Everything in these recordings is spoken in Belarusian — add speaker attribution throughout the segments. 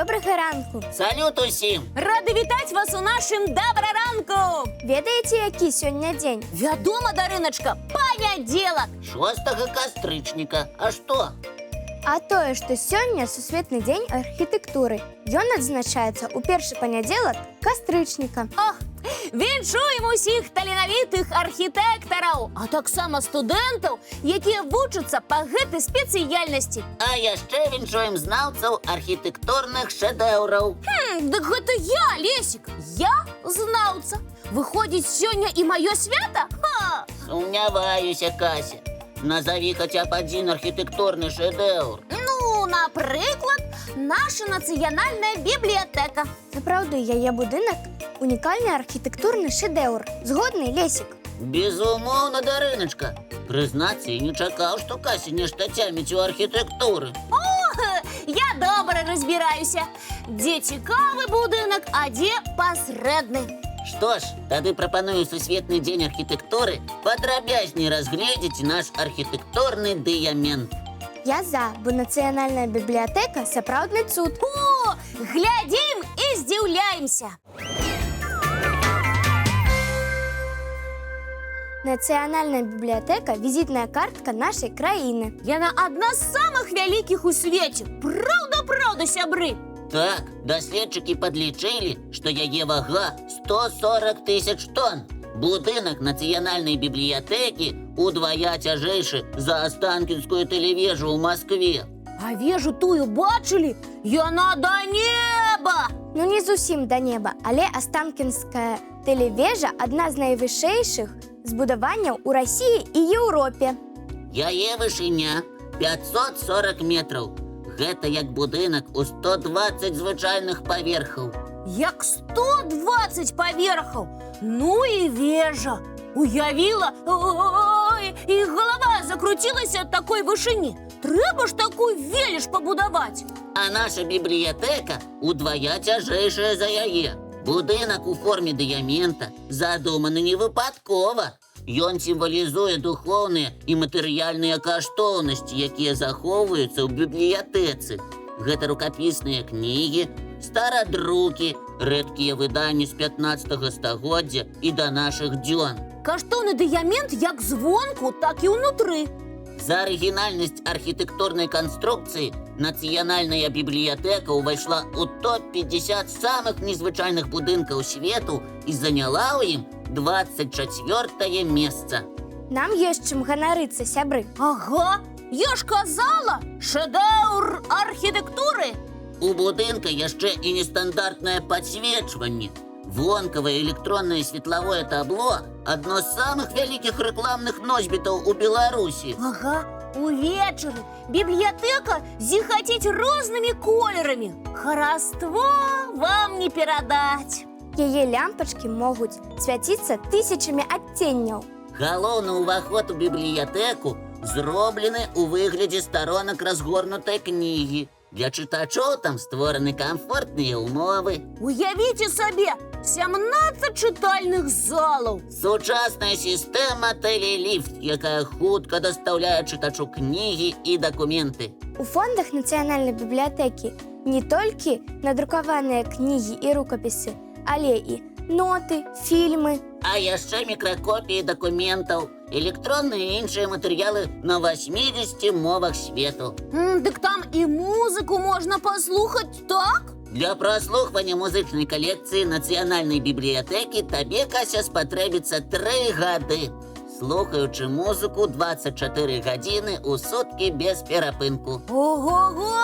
Speaker 1: Добрага ранку.
Speaker 2: Салют усім!
Speaker 3: Рады вітаць вас у нашым добраранку!
Speaker 1: Ведаеце, які сёння дзень?
Speaker 3: Вядома, Дарыначка, панядзелак!
Speaker 2: 6 кастрычніка. А што?
Speaker 1: А тое, што сёння сусветны дзень архітэктуры. Ён адзначаецца ў першы панядзелак кастрычніка.
Speaker 3: Ох, віншуем усіх таленавітых архітэктараў, а таксама студэнтаў, якія вучацца па гэтай спецыяльнасці.
Speaker 2: А яшчэ віншуем знаўцаў архітэктурных шэдэўраў.
Speaker 3: Дык гэта я, Лесік, я знаўца. Выходзіць, сёння і маё свята? Ха!
Speaker 2: Сумняваюся, Кася. Назови хотя б один архітэктурны шэдэўр.
Speaker 3: Ну, напрыклад, наша нацыянальная бібліятэка.
Speaker 1: Сапраўды, яе будынак унікальны архітэктурны шэдэўр. Згодны, Лесік?
Speaker 2: Безумоўна, Дарыначка. Прызнацца, я не чакаў, што Кася нешта цяміць у архітэктуры.
Speaker 3: Я добра разбіраюся. Дзе цікавы будынак, а дзе пасрэдны.
Speaker 2: Што ж, тады прапаную сусветны дзень архітэктуры падрабязней разгледзець наш архітэктурны дыямент.
Speaker 1: Я за, бо нацыянальная бібліятэка сапраўдны цуд.
Speaker 3: О, глядзім і здзіўляемся.
Speaker 1: Нацыянальная бібліятэка – візітная картка нашай краіны.
Speaker 3: Яна адна з самых вялікіх у свеце. Праўда, сябры.
Speaker 2: Так, даследчыкі падлічылі, што яе вага 140 тысяч тонн. Будынак нацыянальнай бібліятэкі удвая цяжэйшы за Астанкінскую тэлевежу ў Маскве.
Speaker 3: А вежу тую бачылі? Яна да неба!
Speaker 1: Ну, не зусім да неба, але Астанкінская тэлевежа – адна з найвышэйшых збудаванняў у Расіі і Еўропе.
Speaker 2: Яе вышыня 540 метраў. Гэта як будынак у 120 звычайных паверхаў.
Speaker 3: Як 120 паверхаў? Ну і вежа. Уявіла? Ой, і галава закруцілася ад такой вышыні. Трэба ж такую веліч пабудаваць.
Speaker 2: А наша бібліятэка удвая цяжэйшая за яе. Будынак у форме дыямента задуманы не выпадкова. Ён сімвалізуе духоўныя і матэрыяльныя каштоўнасці, якія захоўваюцца ў бібліятэцы. Гэта рукапісныя кнігі, старадрукі, рэдкія выданні з 15 стагоддзя і да нашых дзён.
Speaker 3: Каштоўны дыямент як звонку, так і ўнутры.
Speaker 2: За арыгінальнасць архітэктурнай канструкцыі нацыянальная бібліятэка ўвайшла ў топ-50 самых незвычайных будынкаў свету і заняла ў ім 24-е месца.
Speaker 1: Нам ёсць чым ганарыцца, сябры.
Speaker 3: Ага, я ж казала, шэдэўр архітэктуры.
Speaker 2: У будынка яшчэ і нестандартнае падсвечванне. Вонкавае электроннае светлавое табло – адно з самых вялікіх рэкламных носьбітаў у Беларусі.
Speaker 3: Ага, увечары бібліятэка зіхаціць рознымі колерамі. Хараство вам не перадаць.
Speaker 1: Яе лямпачкі могуць свяціцца тысячамі адценняў.
Speaker 2: Галоўны ўваход у бібліятэку зроблены ў выглядзе старонак разгорнутай кнігі. Для чытачоў там створаны камфортныя ўмовы.
Speaker 3: Уявіце сабе, 17 чытальных залаў.
Speaker 2: Сучасная сістэма тэлеліфт, якая хутка дастаўляе чытачу кнігі і дакументы.
Speaker 1: У фондах нацыянальнай бібліятэкі не толькі надрукаваныя кнігі і рукапісы, але і ноты, фільмы.
Speaker 2: А яшчэ мікракопіі дакументаў, электронныя і іншыя матэрыялы на 80 мовах свету.
Speaker 3: Дык там і музыку можна паслухаць, так?
Speaker 2: Для праслухвання музычнай калекцыі нацыянальнай бібліятэкі табе, Кася, спатрэбіцца 3 гады. Слухаючы музыку 24 гадзіны ў суткі без перапынку.
Speaker 3: Ого-го!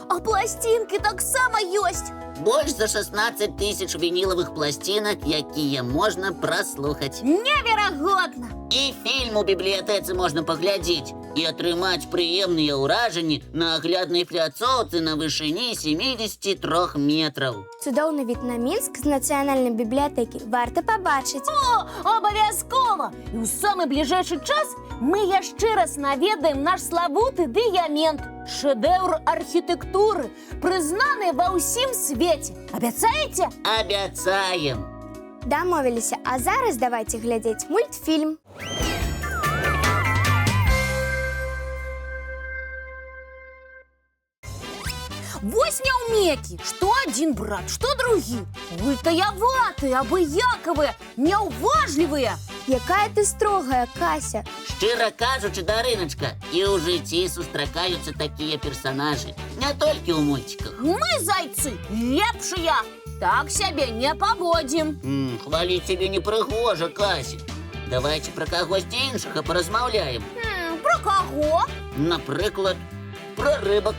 Speaker 3: А пласцінкі таксама ёсць.
Speaker 2: Больш за 16 тысяч вінілавых пласцінак, якія можна праслухаць.
Speaker 3: Неверагодна!
Speaker 2: І фільм у бібліятэцы можна паглядзець і атрымаць прыемныя ўражанні на агляднай пляцоўцы на вышыні 73 метраў.
Speaker 1: Цудоўны від на Мінск з нацыянальнай бібліятэкі варта пабачыць.
Speaker 3: О, абавязкова! І ў самы бліжэйшы час мы яшчэ раз наведаем наш славуты дыямент. Шэдэўр архітэктуры, прызнаны ва ўсім свеце. Абяцаеце?
Speaker 2: Абяцаем!
Speaker 1: Дамовіліся, а зараз давайце глядзець мультфільм.
Speaker 3: Вось няўмекі, што адзін брат, што другі. Вытаяватыя, абыякавыя, няўважлівыя.
Speaker 1: Якая ты строгая, Кася.
Speaker 2: Шчыра кажучы, Дарыначка, і ў жыцці сустракаюцца такія персанажы, не толькі ў мульціках.
Speaker 3: Мы, зайцы, лепшыя. Так сябе не паводзім.
Speaker 2: Хваліць цябе непрыгожа, Кася. Давайте пра кагосьці іншага паразмаўляем.
Speaker 3: Пра каго?
Speaker 2: Напрыклад, пра рыбак.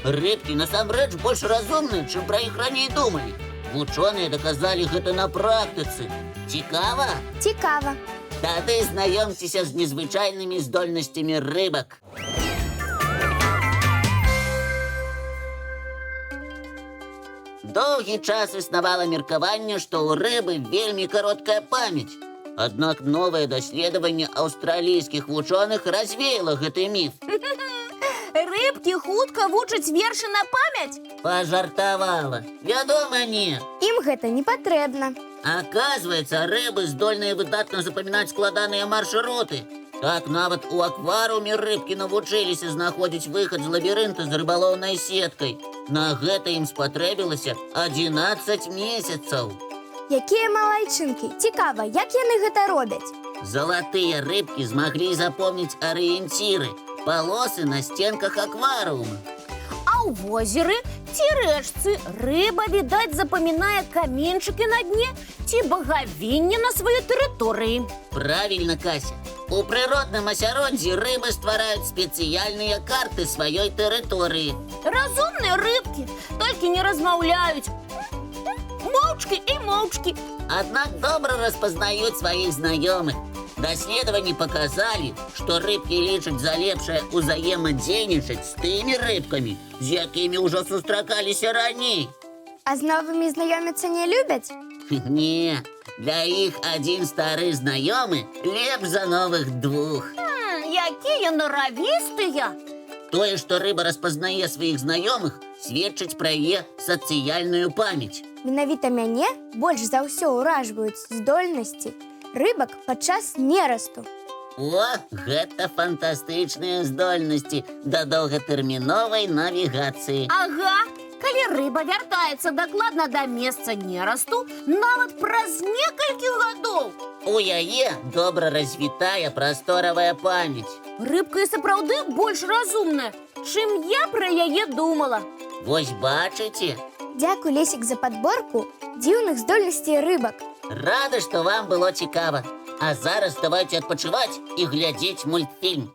Speaker 2: Рыбкі насамрэч больш разумныя, чым пра іх раней думалі. Вучоныя даказалі гэта на практыцы. Цікава?
Speaker 1: Цікава.
Speaker 2: Тады знаёмцеся з незвычайнымі здольнасцямі рыбак. Доўгі час існавала меркаванне, што ў рыбы вельмі кароткая памяць. Аднак новае даследаванне аўстралійскіх вучоных развеяла гэты міф.
Speaker 3: Рыбкі хутка вучаць вершы на памяць?
Speaker 2: Пажартавала. Вядома, не.
Speaker 1: Ім гэта не патрэбна.
Speaker 2: Оказывается, рыбы здольныя выдатна запамінаць складаныя маршруты. Так нават у акварыуме рыбкі навучыліся знаходзіць выхад з лабірынта з рыбалоўнай сеткай. На гэта ім спатрэбілася 11 месяцаў.
Speaker 1: Якія малайчынкі. Цікава, як яны гэта робяць?
Speaker 2: Залатыя рыбкі змаглі запомніць арыенціры, палосы на стенках акварыума.
Speaker 3: А ў возеры ці рэчцы рыба, відаць, запамінае каменьчыкі на дне ці багавінне на сваёй тэрыторыі.
Speaker 2: Правильно, Кася. У прыродным асяроддзі рыбы ствараюць спецыяльныя карты сваёй тэрыторыі.
Speaker 3: Разумныя рыбкі, толькі не размаўляюць. Моўчкі і моўчкі.
Speaker 2: Аднак добра распазнаюць сваіх знаёмых. Даследаванні паказалі, што рыбкі лічаць за лепшае ўзаемадзейнічаць з тымі рыбкамі, з якімі ўжо сустракаліся раней.
Speaker 1: А з новымі знаёміцца не любяць?
Speaker 2: Не, для іх адзін стары знаёмы лепш за новых двух.
Speaker 3: Якія наравістыя.
Speaker 2: Тое, што рыба распазнае сваіх знаёмых, сведчыць пра яе сацыяльную памяць.
Speaker 1: Менавіта мяне больш за ўсё ўражваюць здольнасці рыбак падчас нерасту.
Speaker 2: О, гэта фантастычныя здольнасці да доўгатэрміновай навігацыі.
Speaker 3: Ага, калі рыба вяртаецца дакладна да месца нерасту, нават праз некалькі гадоў.
Speaker 2: У яе добра развітая прасторавая памяць.
Speaker 3: Рыбка і сапраўды больш разумная, чым я пра яе думала.
Speaker 2: Вось бачыце?
Speaker 1: Дзякуй, Лесік, за падборку дзіўных здольнасцей рыбак.
Speaker 2: Рада, што вам было цікава. А зараз давайте адпачываць і глядзець мультфільм.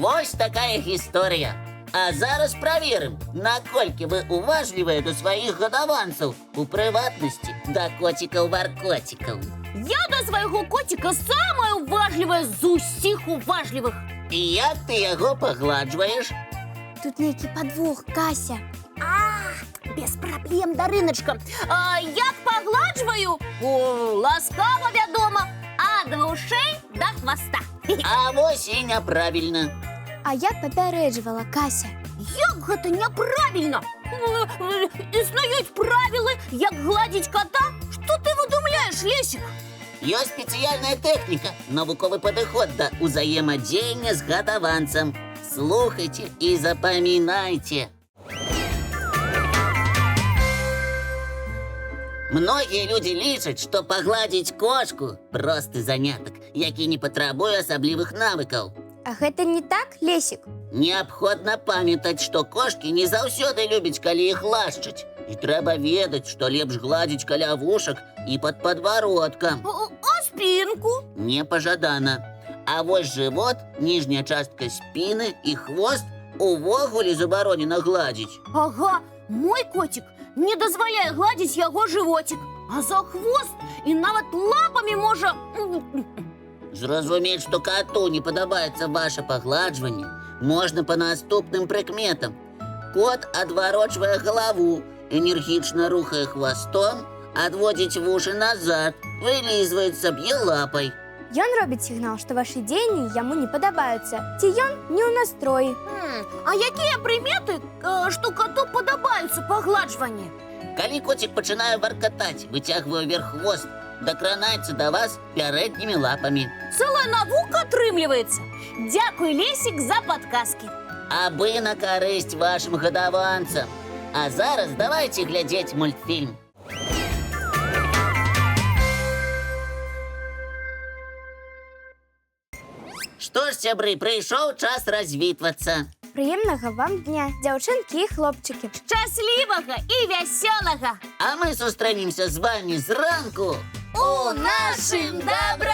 Speaker 2: Вось такая гісторыя. А зараз праверым, наколькі вы уважлівыя да сваіх гадаванцаў, у прыватнасці да коцікаў-варкоцікаў.
Speaker 3: Я да свайго коціка самая уважлівая з усіх уважлівых.
Speaker 2: І як ты яго пагладжваеш?
Speaker 1: Тут нейкі падвох, Кася.
Speaker 3: Без праблем, Дарыначка. Як пагладжваю? Ласкава, вядома, ад вушэй да хваста.
Speaker 2: А вось і няправільна.
Speaker 1: А я папярэджвала, Кася.
Speaker 3: Як гэта няправільна? Існуюць правілы, як гладзіць кота? Што ты выдумляеш, Лесік?
Speaker 2: Ёсць спецыяльная тэхніка, навуковы падыход да ўзаемадзеяння з гадаванцам. Слухайце і запамінайце. Многія людзі лічаць, што пагладзіць кошку просты занятак, які не патрабуе асаблівых навыкаў.
Speaker 1: А гэта не так, Лесік?
Speaker 2: Неабходна памятаць, што кошкі не заўсёды любяць, калі іх лашчаць. І трэба ведаць, што лепш гладзіць каля вушак і пад падбародкам.
Speaker 3: А спінку?
Speaker 2: Непажадана. А вось жывот, ніжняя частка спіны і хвост увогуле забаронена гладзіць.
Speaker 3: Ага, мой котик не дазваляе гладзіць яго жывотик, а за хвост і нават лапамі можа...
Speaker 2: Зразумець, што кату не падабаецца ваша пагладжванне, можна па наступным прыкметам. Кот адварочвае галаву, энергічна рухае хвастом, адводзіць вушы назад, вылізваецца, б'е лапай.
Speaker 1: Ён робіць сігнал, што вашы дзеянні яму не падабаюцца, ці ён не ў настроі.
Speaker 3: А якія прыметы, што коту падабаюцца пагладжванне?
Speaker 2: Калі коцік пачынае варкатаць, выцягвае вверх хвост, докранаться до вас передними лапами.
Speaker 3: Ціла наука отрымліваецца. Дякуй, Лесік, за падказки.
Speaker 2: Аби на користь вашим годованцам. А зараз давайте глядеть мультфільм. Що ж, сябры, прийшов час розвітуватися.
Speaker 1: Приємного вам дня, дівчинки і хлопчики.
Speaker 3: Щасливого і веселого!
Speaker 2: А ми зустрінемося з вами зранку
Speaker 3: У нашим добром!